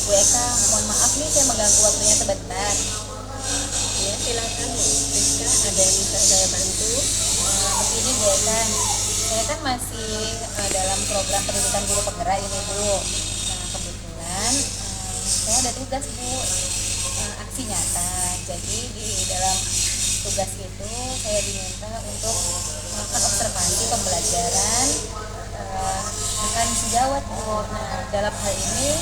Bu Eka, mohon maaf nih saya mengganggu waktunya sebentar. Ya silakan Bu Rizka, ada yang bisa saya bantu? Begini Bu Eka, saya kan masih dalam program pendidikan guru penggerak ini Bu. Nah kebetulan saya ada tugas Bu, aksi nyata. Jadi di dalam tugas itu saya diminta untuk melakukan observasi pembelajaran akan sejawat Bu. Nah dalam hal ini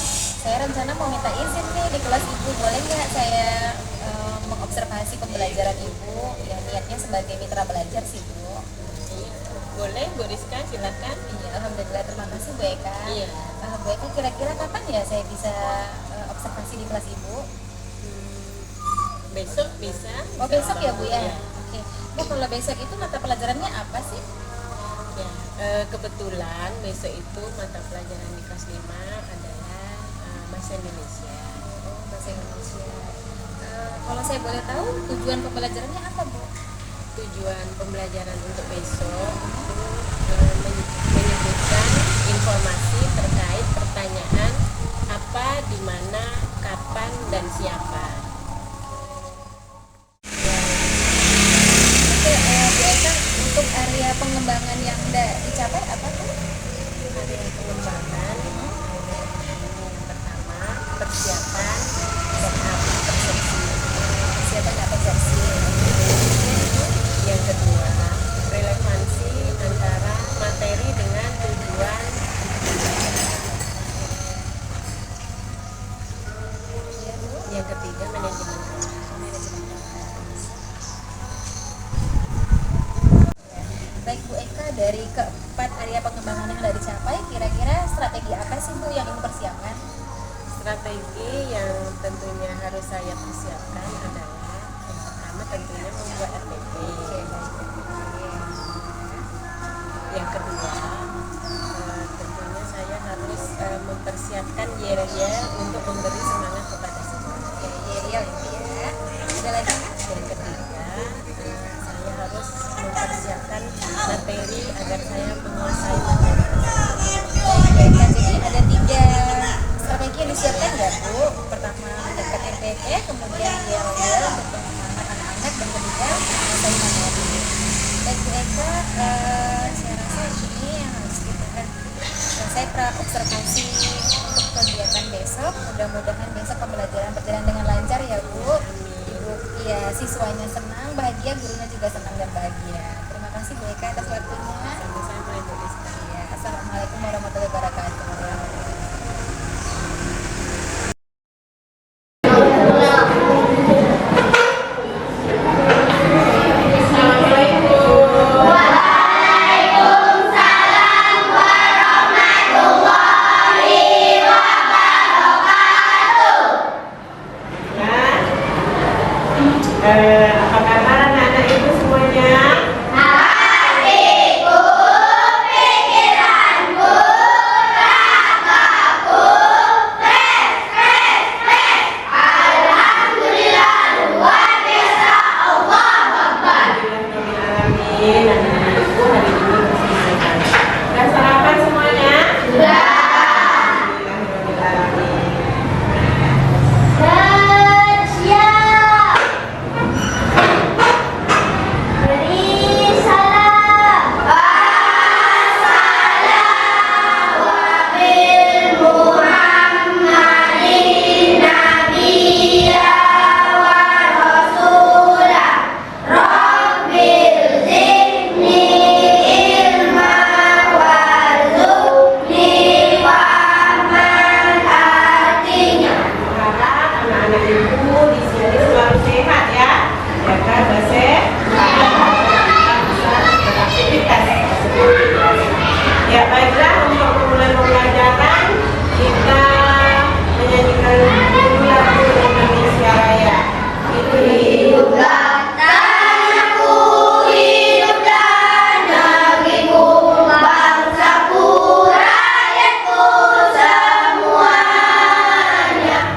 saya rencana mau minta izin nih di kelas Ibu, boleh nggak saya mengobservasi pembelajaran Ibu yang niatnya sebagai mitra belajar sih Bu. Boleh Bu Rizka, silakan. Iya, alhamdulillah, terima kasih Bu Eka. Iya. Bu Eka, kira-kira kapan ya saya bisa observasi di kelas Ibu? Besok bisa. Oh besok ya Bu ya? Iya. Oke. Bu kalau besok itu mata pelajarannya apa sih? Ya, kebetulan besok itu mata pelajaran di kelas 5 adalah Bahasa Indonesia. Oh, Bahasa Indonesia. Kalau saya boleh tahu tujuan pembelajarannya apa Bu? Tujuan pembelajaran untuk besok itu menyebutkan informasi terkait pertanyaan apa, di mana, kapan, dan siapa. Oke, Bu Eka, untuk area pengembangan yang udah dicapai apa tuh? Area pengembangan persiapan dan persepsi. Persiapan dan persepsi. Yang kedua, relevansi antara materi dengan tujuan. Yang ketiga, manajemen. Baik Bu Eka, dari keempat area pengembangan yang sudah dicapai, kira-kira strategi apa sih Bu yang ingin persiapkan? Strategi yang tentunya harus saya persiapkan adalah yang pertama tentunya membuat RPP. Yang kedua, tentunya saya harus mempersiapkan yel-yel untuk memberi semangat kepada siswa. Yel-yel ya. Ada lagi? Yang ketiga, saya harus mempersiapkan materi agar saya menguasai materi. Baik, jadi ada 3 strategi yang disiapkan nggak Bu? Pertama mendekat RPP, kemudian yel-yel untuk penyemangat anak-anak, dan ketiga menguasai materi. Baik Bu Eka, saya rasa ini yang harus kita selesai pra-observasi untuk kegiatan besok. Mudah-mudahan besok pembelajaran berjalan dengan lancar ya Bu. Ibu, ya siswanya senang, bahagia, gurunya juga senang dan bahagia. Terima kasih Bu Eka atas waktunya. Sama-sama Ibu Rizka. Ya, Assalamualaikum warahmatullahi wabarakatuh. Apa kabar anak-anak Ibu semuanya? Hatiku, pikiranku, Baiklah, untuk memulai pembelajaran kita menyanyikan dulu lagu Indonesia Raya. Hiduplah tanahku, hiduplah negeriku, bangsaku, rakyatku semuanya.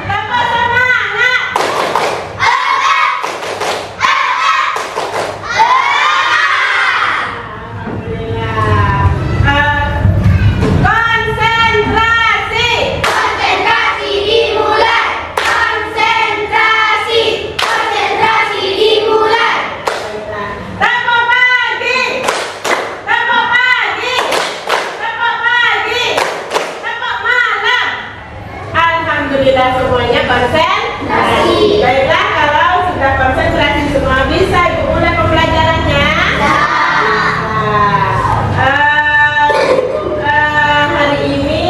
Tanpa semangat. Konsentrasi. Konsentrasi dimulai. Konsentrasi. Konsentrasi dimulai. Tempo pagi. Tempo pagi. Tempo pagi. Tempo malam. Alhamdulillah semuanya konsentrasi. Baiklah, kalau sudah konsentrasi semua bisa Ibu mulai pembelajarannya. Hari ini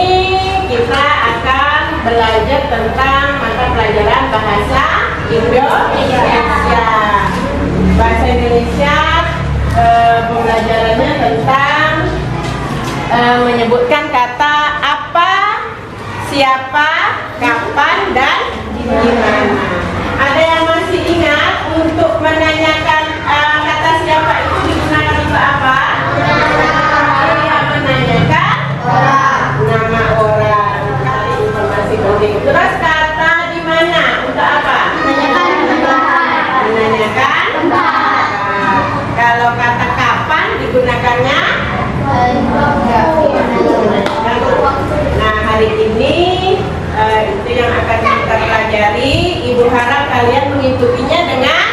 kita akan belajar tentang mata pelajaran bahasa Indonesia. Bahasa Indonesia pembelajarannya tentang menyebutkan kata apa, siapa, kapan, dan di mana. Ada yang masih ingat untuk menanyakan kata siapa itu digunakan untuk apa? Yang menanyakan nama orang. Kali informasi penting. Terus kata di mana untuk apa? Menanyakan tempat. Kalau kata kapan digunakannya? Nah, hari ini itu yang akan kita pelajari. Ibu harap kalian mengikutinya dengan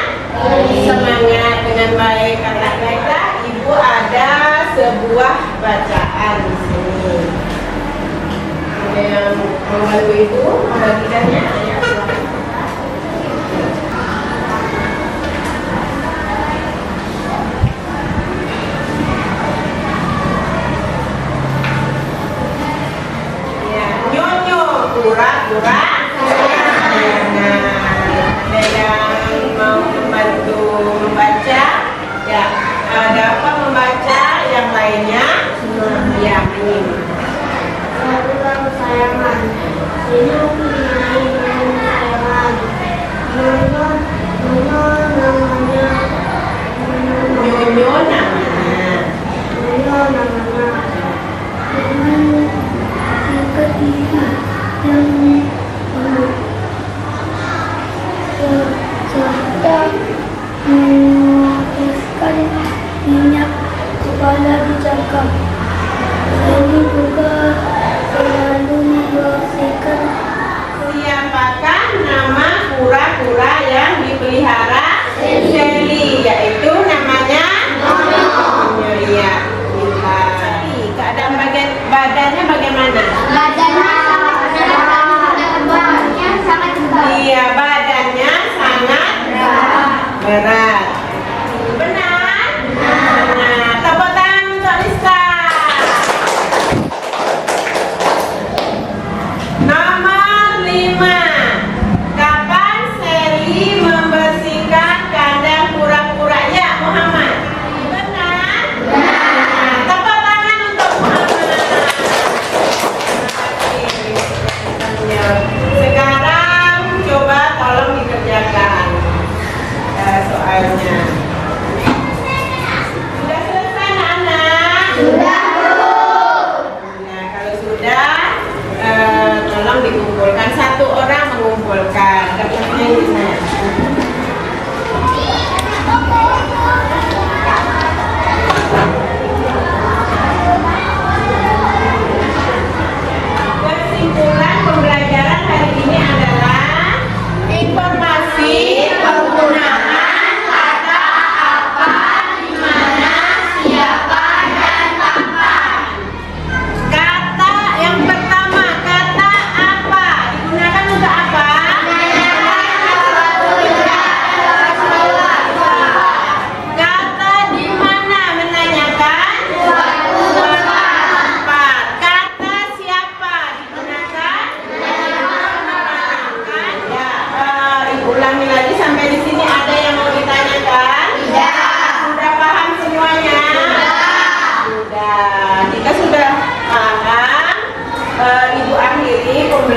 semangat, dengan baik. Karena baiklah, Ibu ada sebuah bacaan di sini. Ada yang membantu Ibu membagikannya? Ayo, silakan. Ya, nyonyo, pura-pura. Ada yang mau membantu membaca? Ya, dapat membaca yang lainnya? Ya, ini. Satu kesayangan. Ini kesayangan. Nyonya namanya. Nyonyo namanya. Nyonya namanya. Ini ikat gigi yang serta mengoleskan minyak kepala dicakap. Ini juga selalu membersihkan. Siapakah nama kura-kura yang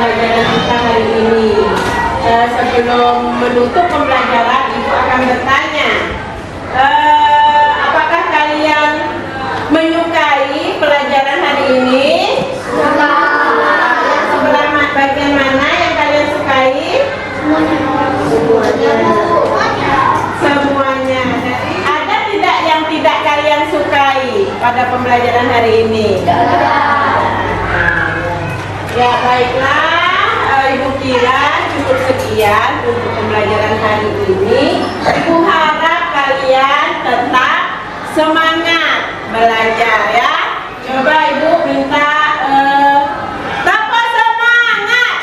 pembelajaran kita hari ini. Sebelum menutup pembelajaran, Ibu akan bertanya, apakah kalian menyukai pelajaran hari ini? Yang sebelah bagian mana yang kalian sukai? Semuanya. Ada tidak yang tidak kalian sukai pada pembelajaran hari ini? Ya, baiklah, Ibu kira cukup sekian untuk pembelajaran hari ini. Ibu harap kalian tetap semangat belajar ya. Coba Ibu minta tambah semangat.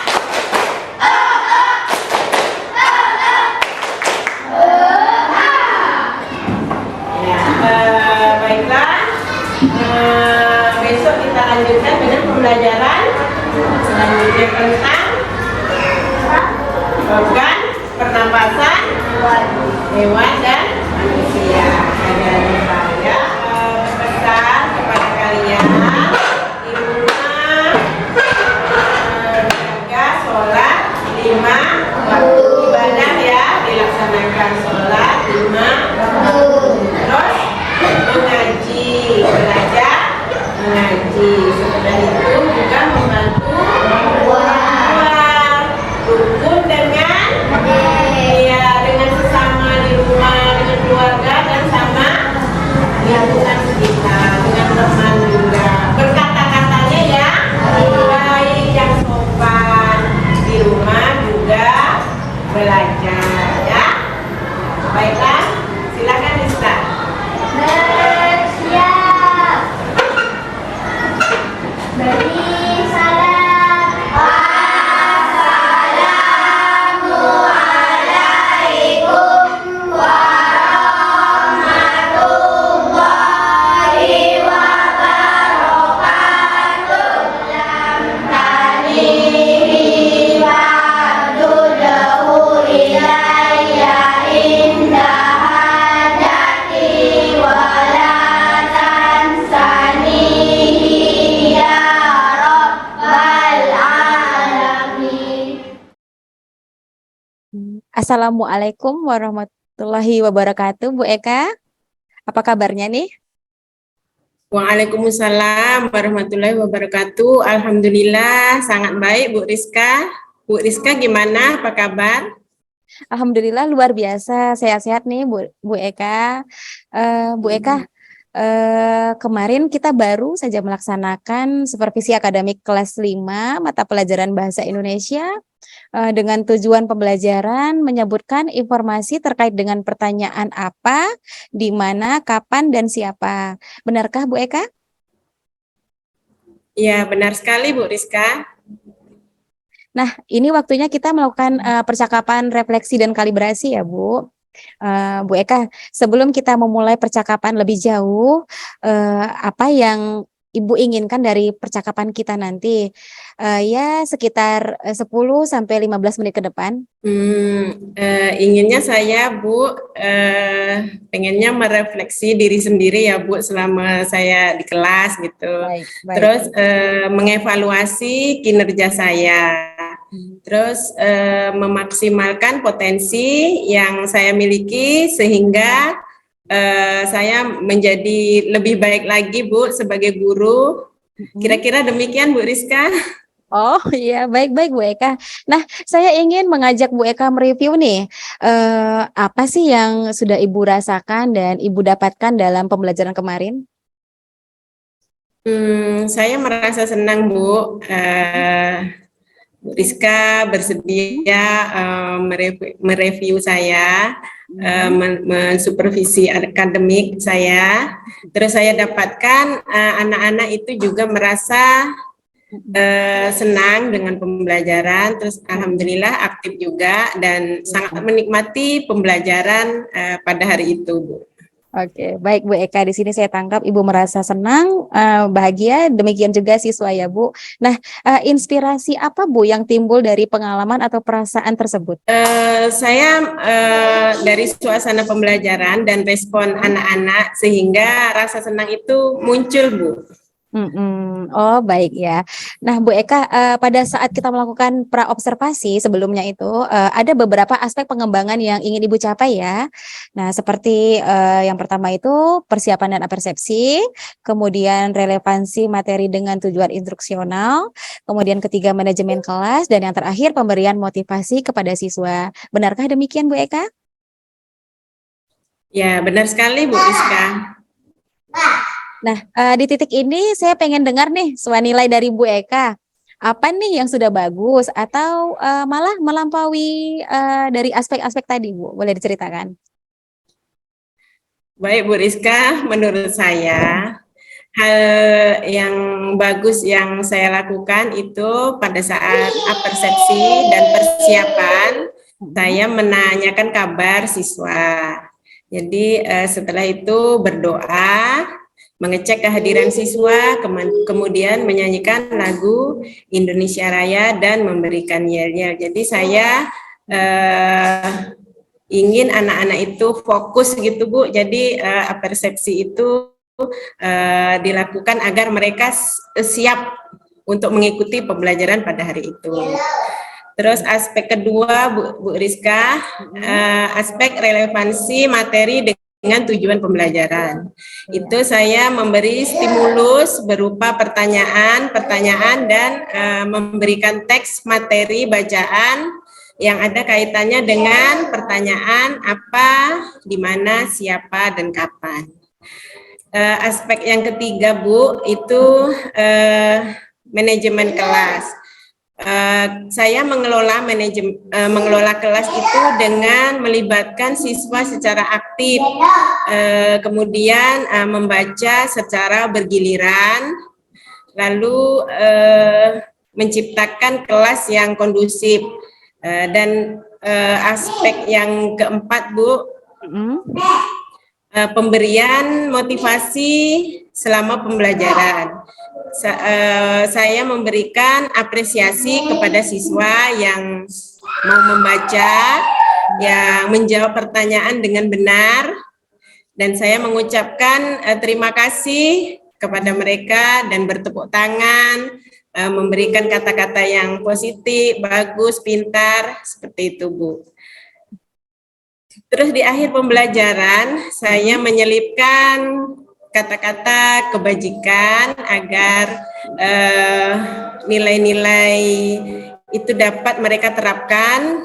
Ya, baiklah. Besok kita lanjutkan dengan pembelajaran selanjutnya tentang organ pernapasan hewan dan manusia. Dan saya berpesan kepada kalian di rumah jaga sholat 5 waktu ibadah ya, dilaksanakan sholat 5 terus mengaji, belajar mengaji. Setelah itu juga membantu rukun dengan dengan sesama di rumah, dengan keluarga dan sama lingkungan sekitar, dengan teman juga. Berkata-katanya ya baik, yang sopan, di rumah juga belajar ya. Baiklah, silakan Rizka. Bersiap. Beri salam. Assalamualaikum warahmatullahi wabarakatuh. Lam tanihi wa'dudahu ilayya indah hajati wala tansanihi ya rabbal alamin. Assalamualaikum warahmatullahi wabarakatuh, Bu Eka. Apa kabarnya nih? Waalaikumsalam warahmatullahi wabarakatuh. Alhamdulillah sangat baik Bu Rizka. Bu Rizka gimana? Apa kabar? Alhamdulillah luar biasa, sehat-sehat nih Bu Eka. Bu Eka, kemarin kita baru saja melaksanakan supervisi akademik kelas 5 mata pelajaran Bahasa Indonesia dengan tujuan pembelajaran menyebutkan informasi terkait dengan pertanyaan apa, di mana, kapan, dan siapa. Benarkah Bu Eka? Ya, benar sekali Bu Rizka. Nah, ini waktunya kita melakukan percakapan refleksi dan kalibrasi ya Bu. Bu Eka, sebelum kita memulai percakapan lebih jauh, apa yang Ibu inginkan dari percakapan kita nanti? Ya sekitar 10 sampai 15 menit ke depan. Inginnya saya Bu, pengennya merefleksi diri sendiri ya Bu selama saya di kelas gitu. Baik. Terus mengevaluasi kinerja saya. Terus memaksimalkan potensi yang saya miliki sehingga saya menjadi lebih baik lagi Bu sebagai guru. Kira-kira demikian Bu Rizka. Oh iya, baik-baik Bu Eka. Nah, saya ingin mengajak Bu Eka mereview nih, apa sih yang sudah Ibu rasakan dan Ibu dapatkan dalam pembelajaran kemarin? Saya merasa senang Bu. Bu Rizka bersedia mereview saya, mensupervisi akademik saya. Terus saya dapatkan anak-anak itu juga merasa senang dengan pembelajaran. Terus alhamdulillah aktif juga dan sangat menikmati pembelajaran pada hari itu Bu. Oke, baik Bu Eka, di sini saya tangkap Ibu merasa senang, bahagia, demikian juga siswa ya Bu. Nah, inspirasi apa Bu yang timbul dari pengalaman atau perasaan tersebut? Saya dari suasana pembelajaran dan respon anak-anak sehingga rasa senang itu muncul Bu. Oh baik ya. Nah Bu Eka, pada saat kita melakukan praobservasi sebelumnya itu ada beberapa aspek pengembangan yang ingin Ibu capai ya. Nah seperti yang pertama itu persiapan dan persepsi, kemudian relevansi materi dengan tujuan instruksional, kemudian ketiga manajemen kelas, dan yang terakhir pemberian motivasi kepada siswa. Benarkah demikian Bu Eka? Ya, benar sekali Bu Rizka. Nah, di titik ini saya pengen dengar nih nilai dari Bu Eka. Apa nih yang sudah bagus atau malah melampaui dari aspek-aspek tadi, Bu? Boleh diceritakan? Baik Bu Rizka, menurut saya hal yang bagus yang saya lakukan itu pada saat persepsi dan persiapan, saya menanyakan kabar siswa. Jadi setelah itu berdoa, mengecek kehadiran siswa, kemudian menyanyikan lagu Indonesia Raya dan memberikan yel-yel. Jadi saya ingin anak-anak itu fokus gitu Bu. Jadi persepsi itu dilakukan agar mereka siap untuk mengikuti pembelajaran pada hari itu. Terus aspek kedua Bu Rizka, aspek relevansi materi dengan tujuan pembelajaran. Itu saya memberi stimulus berupa pertanyaan dan memberikan teks materi bacaan yang ada kaitannya dengan pertanyaan apa, di mana, siapa, dan kapan. Aspek yang ketiga Bu, itu manajemen kelas. Saya mengelola kelas itu dengan melibatkan siswa secara aktif, kemudian membaca secara bergiliran, lalu menciptakan kelas yang kondusif, dan aspek yang keempat Bu, pemberian motivasi selama pembelajaran. Saya memberikan apresiasi kepada siswa yang mau membaca, yang menjawab pertanyaan dengan benar, dan saya mengucapkan terima kasih kepada mereka dan bertepuk tangan, memberikan kata-kata yang positif, bagus, pintar, seperti itu Bu. Terus di akhir pembelajaran saya menyelipkan kata-kata kebajikan agar nilai-nilai itu dapat mereka terapkan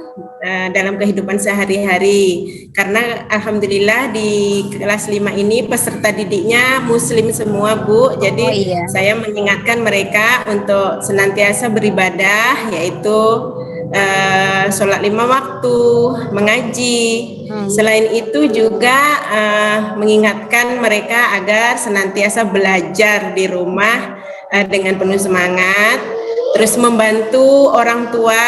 dalam kehidupan sehari-hari. Karena alhamdulillah di kelas 5 ini peserta didiknya muslim semua Bu. Jadi saya mengingatkan mereka untuk senantiasa beribadah, yaitu sholat 5 waktu, mengaji. Selain itu juga mengingatkan mereka agar senantiasa belajar di rumah dengan penuh semangat, terus membantu orang tua,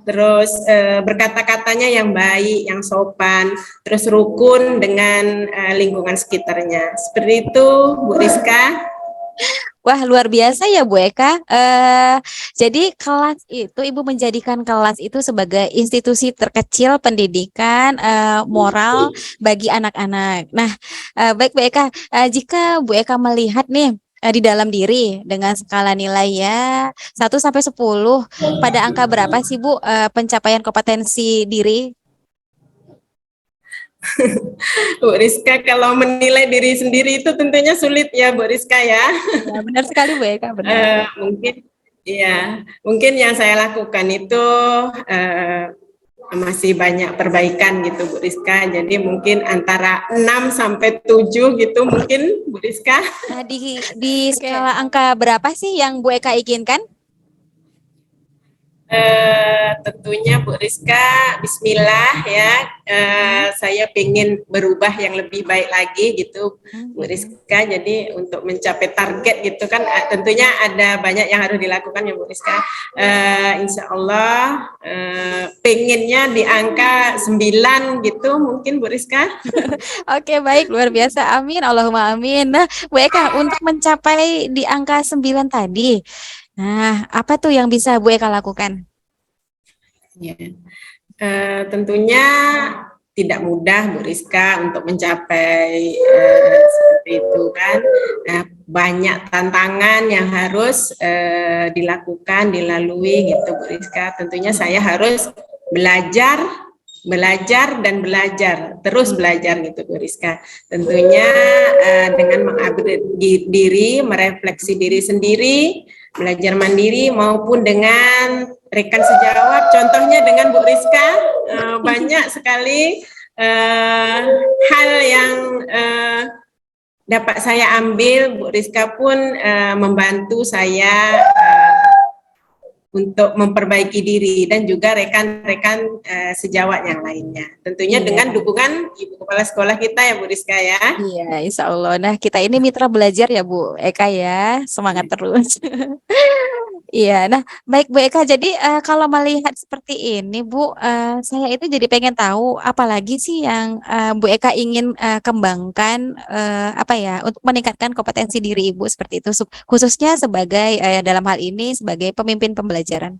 terus berkata-katanya yang baik, yang sopan, terus rukun dengan lingkungan sekitarnya. Seperti itu Bu Rizka. Wah, luar biasa ya Bu Eka. Jadi kelas itu Ibu menjadikan kelas itu sebagai institusi terkecil pendidikan moral bagi anak-anak. Nah, baik Bu Eka, jika Bu Eka melihat nih di dalam diri dengan skala nilai ya 1 sampai 10, pada angka berapa sih Bu pencapaian kompetensi diri? Bu Rizka, kalau menilai diri sendiri itu tentunya sulit ya Bu Rizka ya. Ya benar sekali Bu Eka, benar. Mungkin yang saya lakukan itu masih banyak perbaikan gitu Bu Rizka. Jadi mungkin antara 6 sampai 7 gitu mungkin Bu Rizka. Nah, di skala angka berapa sih yang Bu Eka inginkan? Tentunya Bu Rizka, bismillah ya, saya ingin berubah yang lebih baik lagi gitu Bu Rizka. Jadi untuk mencapai target gitu kan tentunya ada banyak yang harus dilakukan ya Bu Rizka. Insya Allah pengennya di angka 9 gitu mungkin Bu Rizka. Oke, baik, luar biasa, amin, Allahumma amin. Nah Bu Eka, untuk mencapai di angka 9 tadi, nah, apa tuh yang bisa Bu Eka lakukan? Ya. Tentunya tidak mudah Bu Rizka untuk mencapai seperti itu kan. Nah, banyak tantangan yang harus dilakukan, dilalui gitu Bu Rizka. Tentunya saya harus belajar dan belajar, terus belajar gitu Bu Rizka. Tentunya dengan mengupgrade diri, merefleksi diri sendiri, belajar mandiri maupun dengan rekan sejawat. Contohnya dengan Bu Rizka, banyak sekali hal yang dapat saya ambil. Bu Rizka pun membantu saya untuk memperbaiki diri dan juga rekan-rekan sejawat yang lainnya. Tentunya dengan dukungan Ibu Kepala Sekolah kita ya Bu Rizka ya. Iya, insya Allah. Nah, kita ini mitra belajar ya Bu Eka ya, semangat terus. Iya, nah baik Bu Eka. Jadi kalau melihat seperti ini Bu, saya itu jadi pengen tahu apalagi sih yang Bu Eka ingin kembangkan apa ya untuk meningkatkan kompetensi diri Ibu seperti itu, khususnya sebagai dalam hal ini sebagai pemimpin pembelajaran.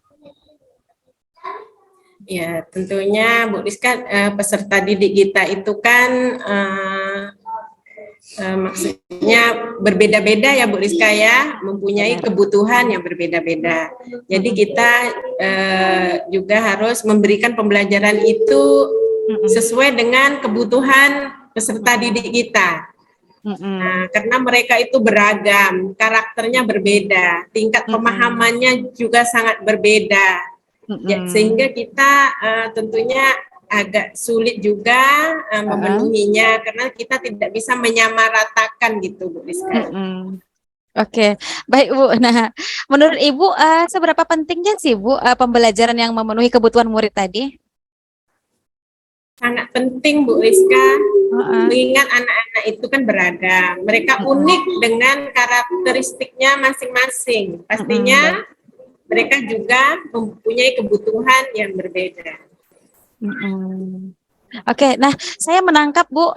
Ya, tentunya Bu Rizka, peserta didik kita itu kan maksudnya berbeda-beda ya Bu Rizka ya, mempunyai kebutuhan yang berbeda-beda. Jadi kita juga harus memberikan pembelajaran itu sesuai dengan kebutuhan peserta didik kita. Nah, karena mereka itu beragam, karakternya berbeda, tingkat pemahamannya juga sangat berbeda. Sehingga kita tentunya agak sulit juga memenuhinya karena kita tidak bisa menyamaratakan gitu Bu Rizka. Oke, baik Bu. Nah, menurut Ibu seberapa pentingnya sih Bu pembelajaran yang memenuhi kebutuhan murid tadi? Sangat penting Bu Rizka, mengingat anak-anak itu kan beragam, mereka unik dengan karakteristiknya masing-masing. Pastinya mereka juga mempunyai kebutuhan yang berbeda. Oke, nah saya menangkap Bu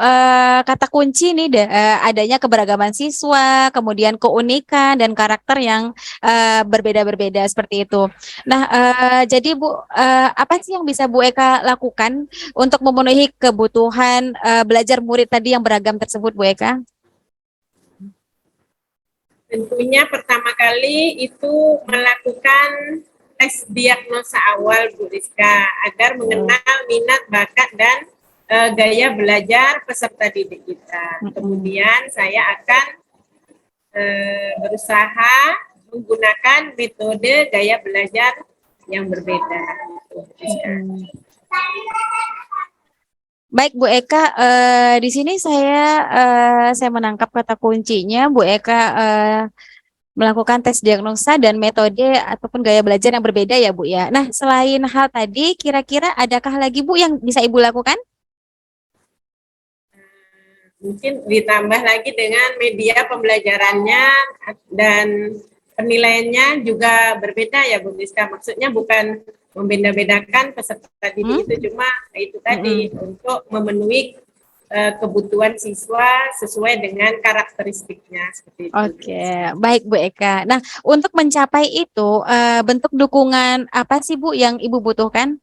kata kunci nih adanya keberagaman siswa, kemudian keunikan dan karakter yang berbeda-berbeda seperti itu. Nah, jadi Bu, apa sih yang bisa Bu Eka lakukan untuk memenuhi kebutuhan belajar murid tadi yang beragam tersebut, Bu Eka? Tentunya pertama kali itu melakukan tes diagnosa awal Bu Rizka agar mengenal minat, bakat, dan gaya belajar peserta didik kita. Kemudian saya akan berusaha menggunakan metode gaya belajar yang berbeda. Baik Bu Eka, di sini saya menangkap kata kuncinya Bu Eka melakukan tes diagnosa dan metode ataupun gaya belajar yang berbeda ya Bu ya. Nah, selain hal tadi, kira-kira adakah lagi Bu yang bisa Ibu lakukan? Mungkin ditambah lagi dengan media pembelajarannya dan penilaiannya juga berbeda ya Bu Rizka. Maksudnya bukan membeda-bedakan peserta didik itu, cuma itu tadi untuk memenuhi kebutuhan siswa sesuai dengan karakteristiknya seperti itu. Oke, baik Bu Eka. Nah, untuk mencapai itu bentuk dukungan apa sih Bu yang Ibu butuhkan?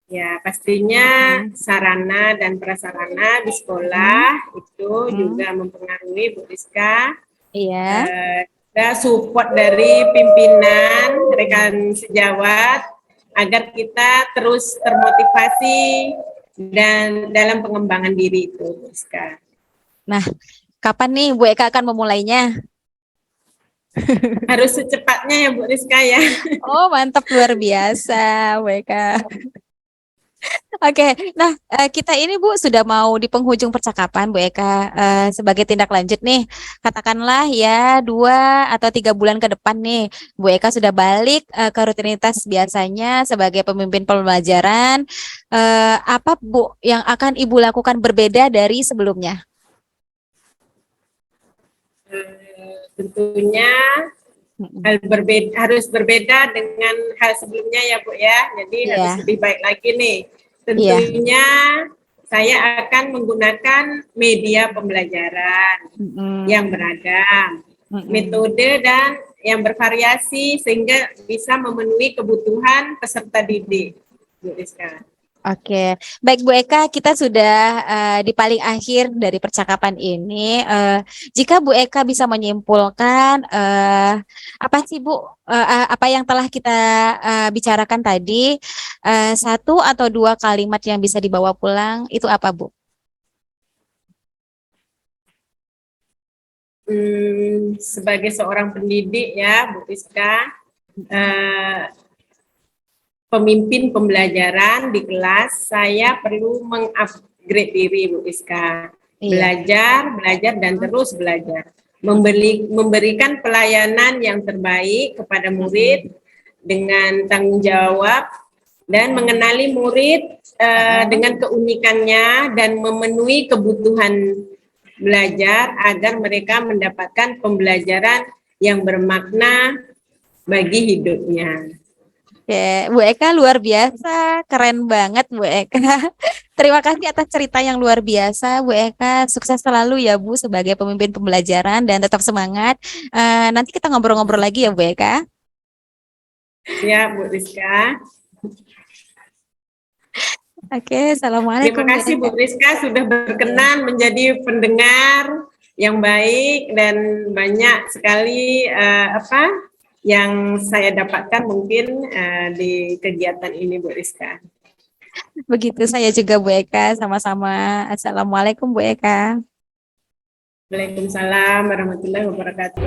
Ya, pastinya sarana dan prasarana di sekolah itu juga mempengaruhi Bu Rizka. Iya. Ada support dari pimpinan, rekan sejawat, agar kita terus termotivasi dan dalam pengembangan diri itu, Bu Rizka. Nah, kapan nih Bu Eka akan memulainya? Harus secepatnya ya Bu Rizka ya. Oh, mantap, luar biasa Bu Eka. Oke, nah kita ini Bu sudah mau di penghujung percakapan Bu Eka. Sebagai tindak lanjut nih, katakanlah ya 2 atau 3 bulan ke depan nih, Bu Eka sudah balik ke rutinitas biasanya sebagai pemimpin pembelajaran. Apa Bu yang akan Ibu lakukan berbeda dari sebelumnya? Tentunya harus berbeda dengan hal sebelumnya ya Bu ya. Jadi harus lebih baik lagi nih. Tentunya saya akan menggunakan media pembelajaran yang beragam, metode dan yang bervariasi sehingga bisa memenuhi kebutuhan peserta didik, Bu Rizka. Oke, baik Bu Eka, kita sudah di paling akhir dari percakapan ini. Jika Bu Eka bisa menyimpulkan apa sih Bu, apa yang telah kita bicarakan tadi, satu atau dua kalimat yang bisa dibawa pulang, itu apa Bu? Sebagai seorang pendidik ya, Bu Rizka, pemimpin pembelajaran di kelas, saya perlu mengupgrade diri, Bu Rizka. Iya. Belajar, dan terus belajar. Memberikan pelayanan yang terbaik kepada murid dengan tanggung jawab dan mengenali murid dengan keunikannya dan memenuhi kebutuhan belajar agar mereka mendapatkan pembelajaran yang bermakna bagi hidupnya. Oke, Bu Eka luar biasa, keren banget Bu Eka. Terima kasih atas cerita yang luar biasa, Bu Eka. Sukses selalu ya Bu sebagai pemimpin pembelajaran dan tetap semangat. Nanti kita ngobrol-ngobrol lagi ya Bu Eka. Ya, Bu Rizka. Oke, assalamualaikum. Terima kasih Bu Rizka sudah berkenan menjadi pendengar yang baik dan banyak sekali yang saya dapatkan mungkin di kegiatan ini Bu Rizka. Begitu saya juga Bu Eka, sama-sama. Assalamualaikum Bu Eka. Waalaikumsalam warahmatullahi wabarakatuh.